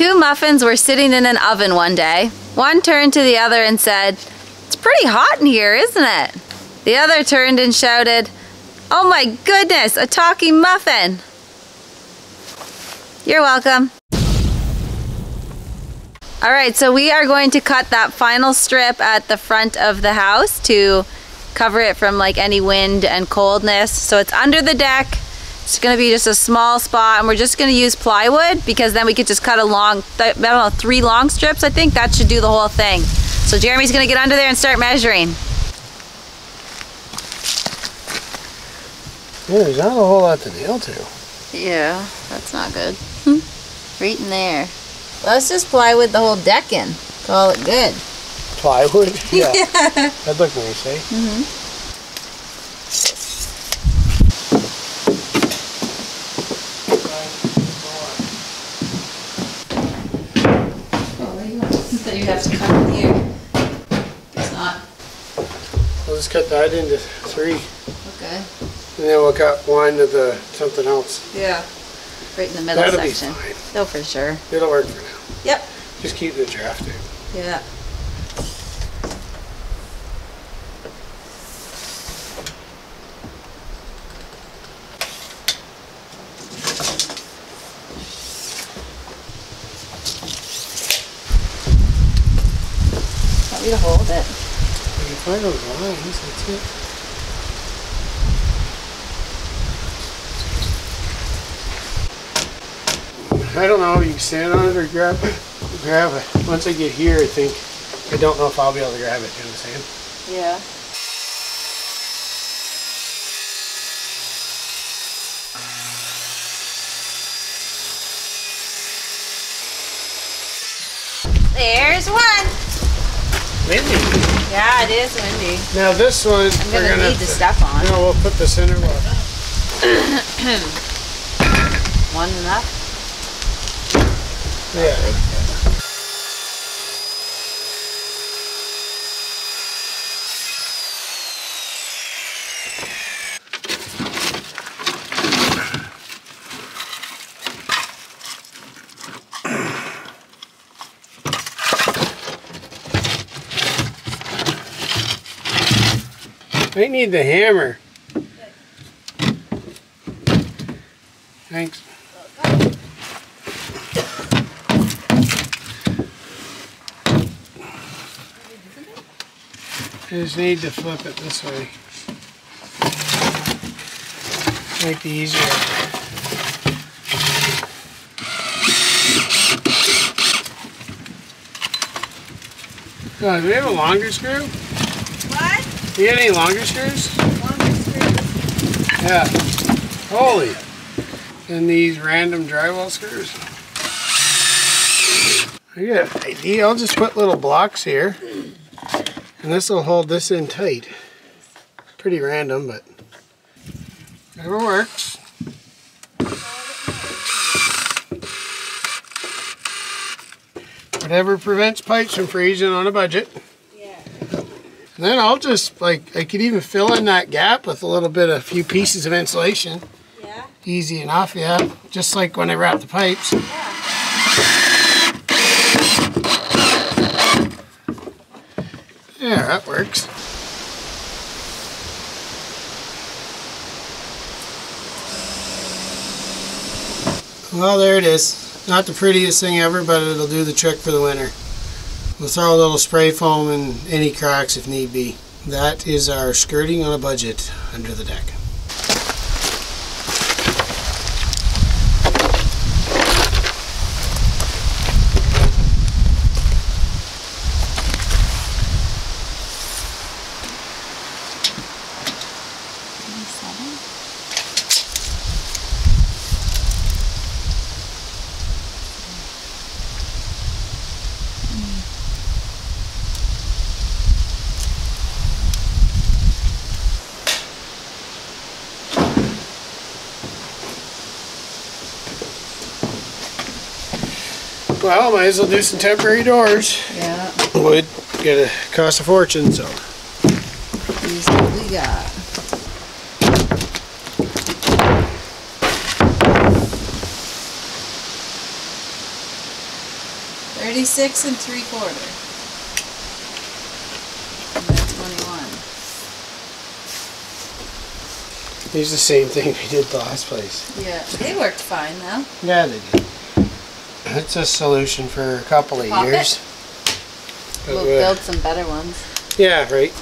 Two muffins were sitting in an oven one day. One turned to the other and said, "It's pretty hot in here, isn't it?" The other turned and shouted, "Oh my goodness, a talking muffin!" You're welcome. All right, so we are going to cut that final strip at the front of the house to cover it from like any wind and coldness. So it's under the deck. It's gonna be just a small spot, and we're just gonna use plywood because then we could just cut a long, I don't know, 3 long strips. I think that should do the whole thing. So Jeremy's gonna get under there and start measuring. Yeah, there's not a whole lot to nail to. Yeah, that's not good. Right in there. Let's just plywood the whole deck in. Call it good. Plywood? Yeah. That'd look nice, eh? So you have to cut in here. It's not. We'll just cut that into 3. Okay. And then we'll cut one of the something else. Yeah. Right in the middle That'll section. Be fine. No, for sure. It'll work for now. Yep. Just keep the draft in. Yeah. Want me to hold it? You can find those lines, that's it. I don't know if you can stand on it or grab it. Once I get here, I don't know if I'll be able to grab it, you know what I'm saying? Yeah. There's one. Windy. Yeah, it is windy. Now this one, I'm gonna need to step on. No, we'll put the center one. One enough? Yeah. I need the hammer. Thanks. I just need to flip it this way. Might be easier. Do we have a longer screw? What? Do you get any longer screws? Longer screws? Yeah. Holy. And these random drywall screws. I got an idea. I'll just put little blocks here. And this will hold this in tight. Pretty random, but whatever works. Whatever prevents pipes from freezing on a budget. Yeah. And then I'll just, like, I could even fill in that gap with a few pieces of insulation. Yeah. Easy enough, yeah. Just like when I wrap the pipes. Yeah. Yeah, that works. Well, there it is. Not the prettiest thing ever, but it'll do the trick for the winter. We'll throw a little spray foam in any cracks if need be. That is our skirting on a budget under the deck. Well, might as well do some temporary doors. Yeah. Wood gonna cost a fortune, so. These what we got. 36 3/4. And then 21. These are the same thing we did the last place. Yeah, they worked fine though. Yeah, they did. It's a solution for a couple of years. We'll build some better ones. Yeah, right.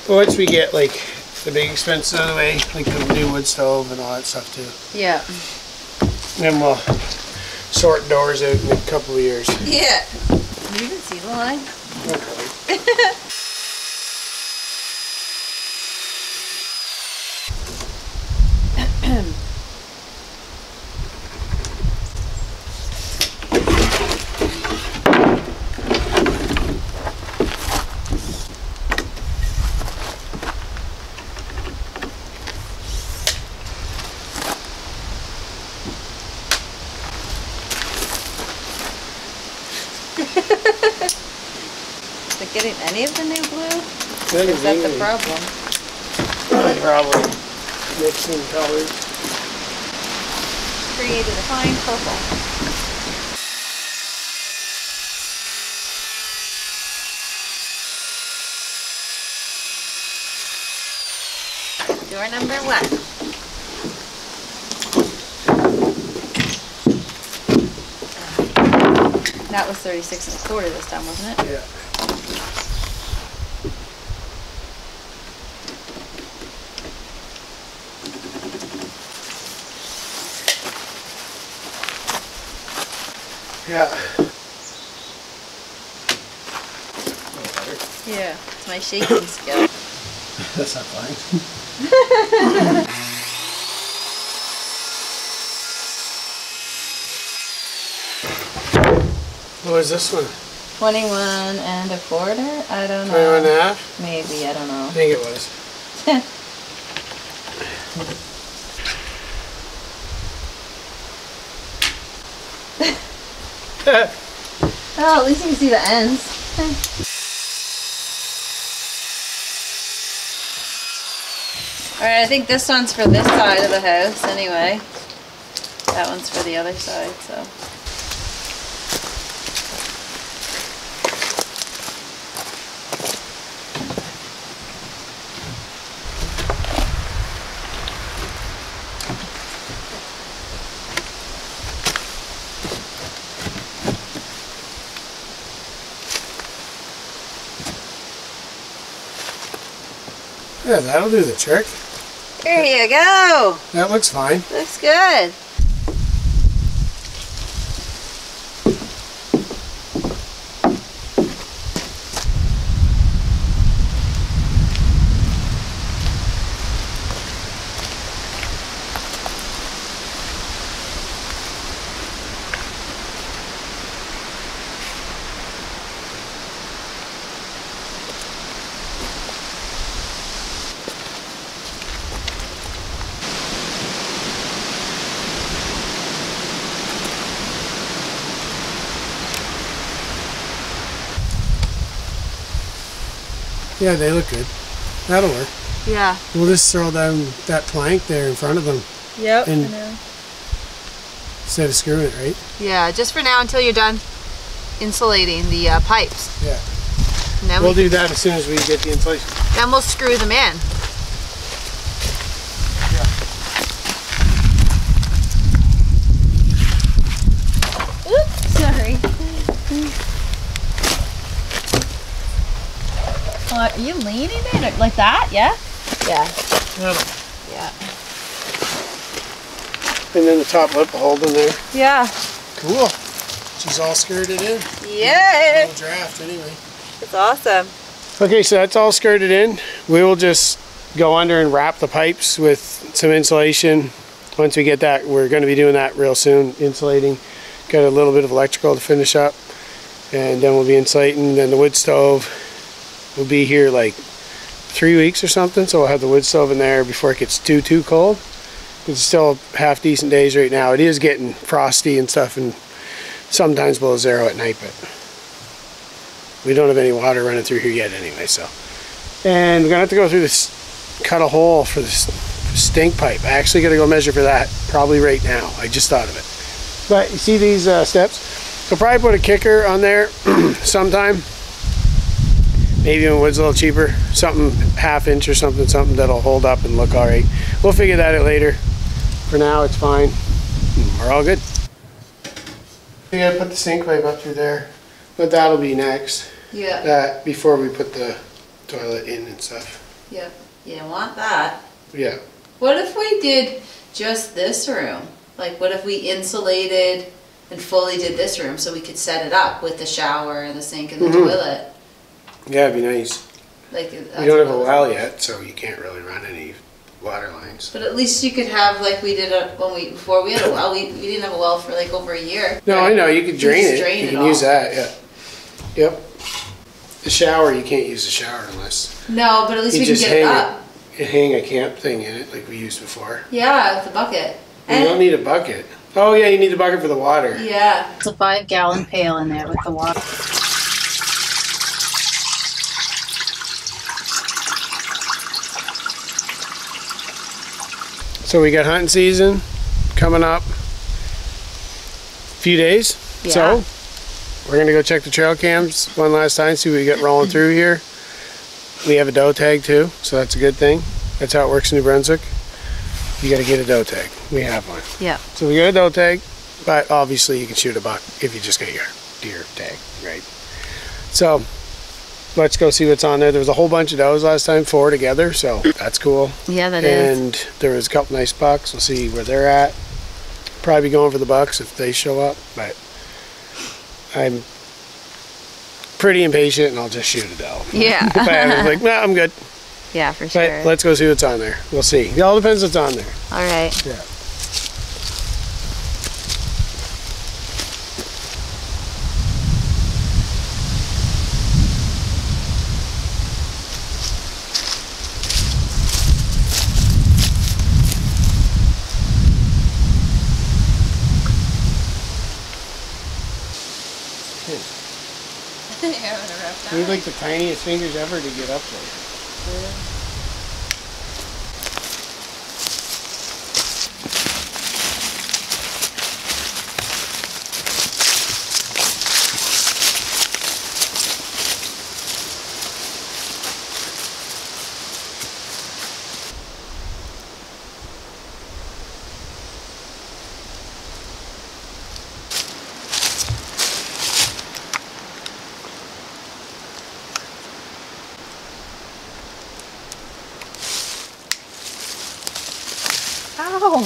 Once we get like the big expenses out of the way, like the new wood stove and all that stuff too. Yeah. Then we'll sort doors out in a couple of years. Yeah. You can see the line. Is it getting any of the new blue? Or is that the problem? Probably mixing colors. Created a fine purple. Door number 1. That was 36 1/4 this time, wasn't it? Yeah. Yeah. Yeah, it's my shaking skill. That's not fine. What is this one? 21 1/4? I don't know. 21 1/2? Maybe, I don't know. I think it was. Oh, at least you can see the ends. Alright, I think this one's for this side of the house anyway. That one's for the other side, so. Yeah, that'll do the trick. There you go. That looks fine. Looks good. Yeah, they look good. That'll work. Yeah. We'll just throw down that plank there in front of them. Yep. And I know. instead of screwing it, right? Yeah, just for now until you're done insulating the pipes. Yeah. And then We'll do that as soon as we get the insulation. Then we'll screw them in. Oops, sorry. Are you leaning it like that? Yeah? Yeah. Yeah. And then the top lip will hold in there. Yeah. Cool. She's all skirted in. Yeah. Little draft anyway. It's awesome. Okay, so that's all skirted in. We will just go under and wrap the pipes with some insulation. Once we get that, we're going to be doing that real soon, insulating. Got a little bit of electrical to finish up. And then we'll be insulating. Then the wood stove will be here like 3 weeks or something. So we'll have the wood stove in there before it gets too cold. It's still half decent days right now. It is getting frosty and stuff and sometimes below 0 at night, but we don't have any water running through here yet anyway, so. And we're gonna have to go through this, cut a hole for this stink pipe. I actually gotta go measure for that probably right now. I just thought of it. But you see these steps? We'll probably put a kicker on there sometime. Maybe when wood's a little cheaper, something ½ inch or something that'll hold up and look all right. We'll figure that out later. For now, it's fine. We're all good. We gotta put the sink pipe up through there, but that'll be next. Yeah. That before we put the toilet in and stuff. Yep. You don't want that. Yeah. What if we did just this room? Like, what if we insulated and fully did this room so we could set it up with the shower and the sink and the toilet? Yeah, it'd be nice. Like, We don't have a well yet, so you can't really run any water lines. But at least you could have, like we did before we had a well. We didn't have a well for like over a year. No, I know. You could drain it. You can use that, yeah. Yep. The shower, you can't use the shower unless... No, but at least we can get it up. You hang a camp thing in it like we used before. Yeah, with the bucket. You don't need a bucket. Oh yeah, you need the bucket for the water. Yeah. It's a 5-gallon pail in there with the water. So we got hunting season coming up. Few days. Yeah. So we're gonna go check the trail cams one last time, see what we get rolling through here. We have a doe tag too, so that's a good thing. That's how it works in New Brunswick. You gotta get a doe tag. We have one. Yeah. So we got a doe tag, but obviously you can shoot a buck if you just get your deer tag, right? So let's go see what's on there. There was a whole bunch of does last time, 4 together, so that's cool. Yeah, that is. And there was a couple nice bucks. We'll see where they're at. Probably be going for the bucks if they show up, but I'm pretty impatient and I'll just shoot a doe. Yeah. If I haven't, like, nah, I'm good. Yeah, for sure. But let's go see what's on there. We'll see. It all depends what's on there. All right. Yeah. You're having a rough time. These are like the tiniest fingers ever to get up there. Ow!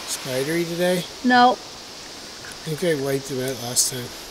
Spidery today? No. I think I wiped them out last time.